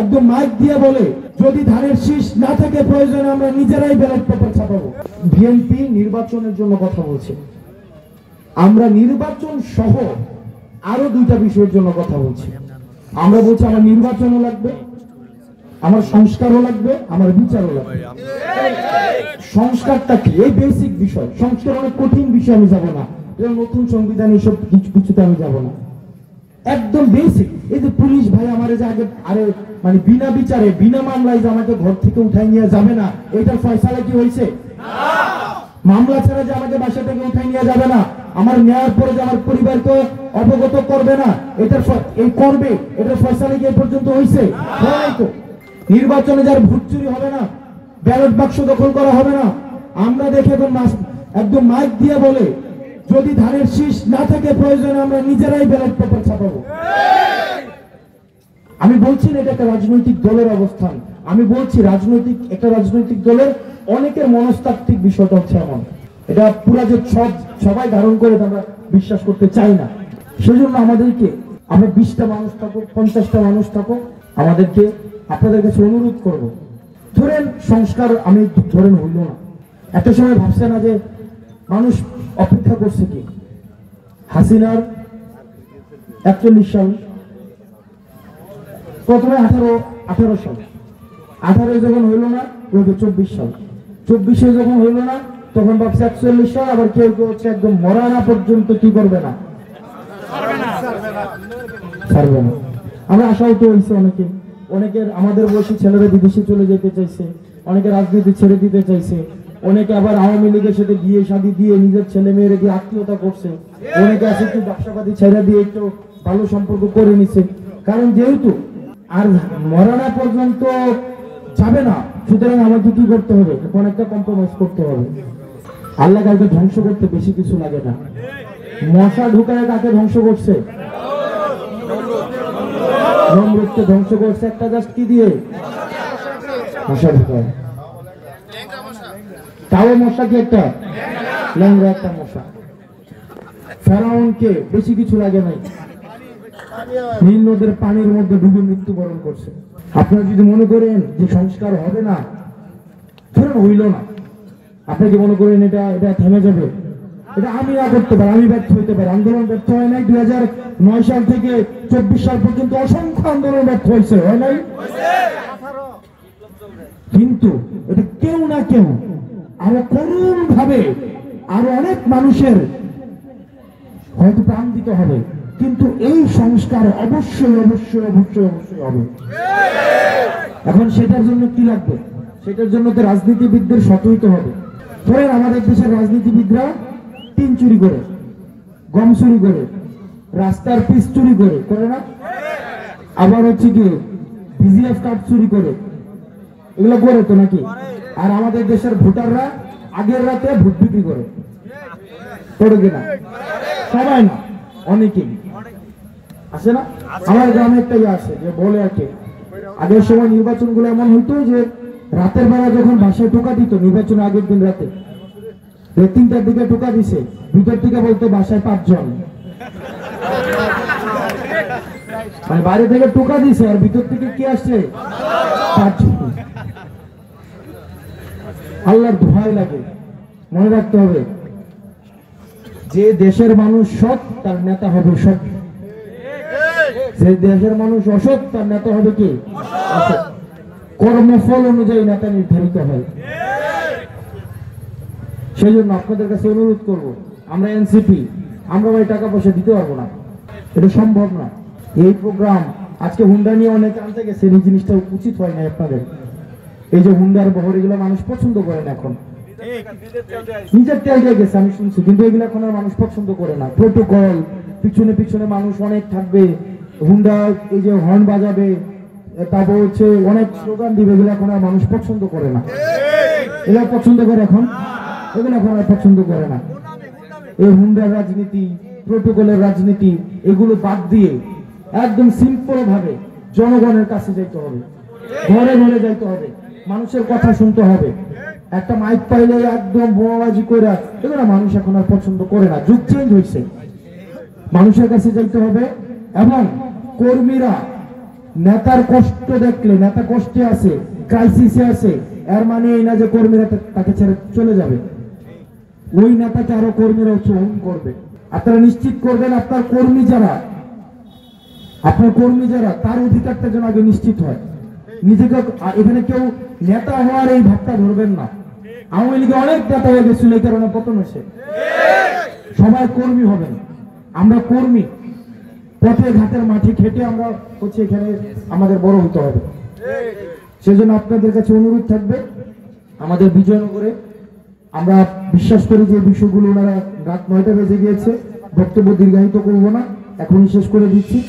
একদম মাইক দিয়ে বলে যদি ধানের শীষ না থাকে প্রয়োজনে আমরা নিজেরাই ব্যালট পেপার ছাপাবো। বিএনপি নির্বাচনের জন্য কথা বলছে, আমরা নির্বাচন সহ আরো দুইটা বিষয়ের জন্য কথা বলছি। আমরা বলছি আমার নির্বাচনও লাগবে, আমার সংস্কারও লাগবে, আমার বিচারও লাগবে। সংস্কারটা কি? এই বেসিক বিষয়। সংস্কার অনেক কঠিন বিষয়, আমি যাব না। নতুন সংবিধান এসব কিছুতে আমি যাব না। একদম বেসিক। এই যে পুলিশ ভাই আমার যে আগে মানে বিনা বিচারে বিনা মামলায় যে আমাকে ঘর থেকে উঠাই নিয়ে যাবে না, এটার ফয়সালা কি হয়েছে? মামলা ছাড়া যে আমাকে বাসা থেকে উঠাই নিয়ে যাবে না, আমার নেওয়ার পরে যে আমার পরিবারকে অবগত করবে না, এটার করবে, এটার ফয়সালা কি এ পর্যন্ত হয়েছে? তো নির্বাচনে যার ভোট চুরি হবে না, ব্যালট বাক্স দখল করা হবে না। আমরা দেখে একদম মাইক দিয়ে বলে যদি ধানের শীষ না থাকে প্রয়োজনে আমরা নিজেরাই ব্যালট পেপার ছাপাবো। আমি বলছি না এটা একটা রাজনৈতিক দলের অবস্থান, আমি বলছি একটা রাজনৈতিক দলের অনেকের মনস্তাত্ত্বিক বিষয়টা হচ্ছে এমন, এটা পুরা যে সবাই ধারণ করে আমরা বিশ্বাস করতে চাই না। সেজন্য আমাদেরকে, আমরা 20টা মানুষ থাকুক, 50টা মানুষ থাকুক, আমাদেরকে আপনাদের কাছে অনুরোধ করব, ধরেন সংস্কার আমি ধরেন হইল না। একটা সময় ভাবছে না যে মানুষ অপেক্ষা করছে কি হাসিনার 41 সাল, প্রথমে 18 সাল, 18 যখন হইল না 24 সাল, 24 যখন হইল না তখন ভাবছে 41 সাল, আবার কেউ কেউ হচ্ছে একদম মরা না পর্যন্ত কি করবে না, ছাড়বে না। আমরা আশাও তো হয়েছে অনেকের আমাদের বয়সী ছেলেরা বিদেশে চলে যেতে চাইছে, অনেকে রাজনীতি ছেড়ে দিতে চাইছে, অনেকে আবার আওয়ামী লীগের সাথে বিয়ে শাদী দিয়ে নিজের ছেলে মেয়েরা দিয়ে আত্মীয়তা করছে, অনেকে আছে একটু ব্যবসাপাতি ছেড়ে দিয়ে একটু ভালো সম্পর্ক করে নিছে। কারণ যেহেতু আর মরানা পর্যন্ত যাবে না, সুতরাং আমাকে কি করতে হবে? এখন একটা কম্প্রোমাইজ করতে হবে। আল্লাহ কাউকে ধ্বংস করতে বেশি কিছু লাগে না। মশা ঢুকায় কাকে ধ্বংস করছে? নমরুদকে ধ্বংস করছে একটা জাস্ট কি দিয়ে? মশা ঢুকায়। তাও মশা কি একটা ল্যাংড়া একটা মশা। ফেরাউনকে বেশি কিছু লাগে নাই, নীল নদের পানির মধ্যে ডুবে মৃত্যুবরণ করছে। আপনারা যদি মনে করেন যে সংস্কার হবে না, ধরুন হইল না, আপনি কি মনে করেন এটা থেমে যাবে? এটা আমি না করতে পারি, আমি ব্যর্থ হইতে পারি। আন্দোলন ব্যর্থ হয় নাই 2009 সাল থেকে 24 সাল পর্যন্ত অসংখ্য আন্দোলন ব্যর্থ হয়েছে, হয় নাই? কিন্তু এটা কেউ না কেউ আরো করুণ ভাবে আরো অনেক মানুষের হয়তো প্রাণ দিতে হবে, কিন্তু এই সংস্কার অবশ্যই অবশ্যই অবশ্যই অবশ্যই হবে। এখন সেটার জন্য কি লাগবে? সেটার জন্য তো রাজনীতিবিদদের সৎ হইতে হবে। ধরেন আমাদের দেশের রাজনীতিবিদরা টিন চুরি করে, গম চুরি করে, রাস্তার পিচ চুরি করে না, আবার হচ্ছে কি ভিজিএফ কার্ড চুরি করে, এগুলো করে তো নাকি? আর আমাদের দেশের ভোটাররা আগের রাতে ভোট বিক্রি করে কিনা? সবাই না, অনেকেই আছে না। আমার গ্রামে একটা আছে যে বলে আর কি, আগের সময় নির্বাচন গুলো এমন হইতো যে রাতের বেলা যখন বাসায় টোকা দিত, নির্বাচন আগের দিন রাতে 3টার দিকে টোকা দিছে, ভিতর থেকে বলতো বাসায় 5 জন, মানে বাইরে থেকে টোকা দিছে আর ভিতর থেকে কি আসছে? 5 জন। আল্লাহর দোহাই লাগে, মনে রাখতে হবে যে দেশের মানুষ সৎ তার নেতা হবে সৎ, যে দেশের মানুষ অসৎ তার নেতা হবে কি? অসৎ। কর্মফল অনুযায়ী নেতা নির্ধারিত হয়। সেই জন্য আপনাদের কাছে অনুরোধ করব, আমরা এনসিপি, আমরা ভাই টাকা পয়সা দিতে পারবো না, এটা সম্ভব না। এই প্রোগ্রাম আজকে হুন্ডা নিয়ে অনেক আনতে গেছে, এই জিনিসটা উচিত হয় না আপনাদের। এই যে হুন্ডার বহর, এগুলো মানুষ পছন্দ করে না, এখন নিজের তেল দিয়ে গেছে আমি শুনছি, কিন্তু এগুলো এখন আর মানুষ পছন্দ করে না। প্রোটোকল, পিছনে পিছনে মানুষ অনেক থাকবে, হুন্ডা এই যে হর্ন বাজাবে, তারপর হচ্ছে অনেক স্লোগান দিবে, এগুলো এখন আর মানুষ পছন্দ করে না। এগুলো পছন্দ করে এখন, এগুলো এখন আর পছন্দ করে না। এই হুন্ডার রাজনীতি, প্রোটোকলের রাজনীতি, এগুলো বাদ দিয়ে একদম সিম্পল ভাবে জনগণের কাছে যাইতে হবে, ঘরে ঘরে যাইতে হবে, মানুষের কথা শুনতে হবে। একটা মাইক পাইলে একদম বোমাবাজি করে, এগুলো মানুষ এখন আর পছন্দ করে না। যুগ চেঞ্জ হয়েছে, মানুষের কাছে যাইতে হবে। এবং কর্মীরা নেতার কষ্ট দেখলে, নেতা কষ্টে আছে, ক্রাইসিসে আছে, এর মানে এই না যে কর্মীরা তাকে ছেড়ে চলে যাবে। ওই নেতাকে আরো কর্মীরা উৎসাহন করবে। আপনারা নিশ্চিত করবেন আপনার কর্মী যারা তার অধিকারটা যেন আগে নিশ্চিত হয়। নিজেকে এখানে কেউ নেতা হওয়ার এই ভাবটা ধরবেন না। আওয়ামী লীগে অনেক নেতা হয়ে গেছিল, এই কারণে পতন হয়েছে। সবাই কর্মী হবেন। আমরা কর্মী, পথে ঘাটের মাঠে খেটে আমরা হচ্ছে এখানে আমাদের বড় হতে হবে। সেজন্য আপনাদের কাছে অনুরোধ থাকবে, আমাদের বিজয়নগরে আমরা বিশ্বাস করি যে বিষয়গুলো ওনারা রাত 9টা বেজে গিয়েছে, বক্তব্য দীর্ঘায়িত করবো না, এখনই শেষ করে দিচ্ছি।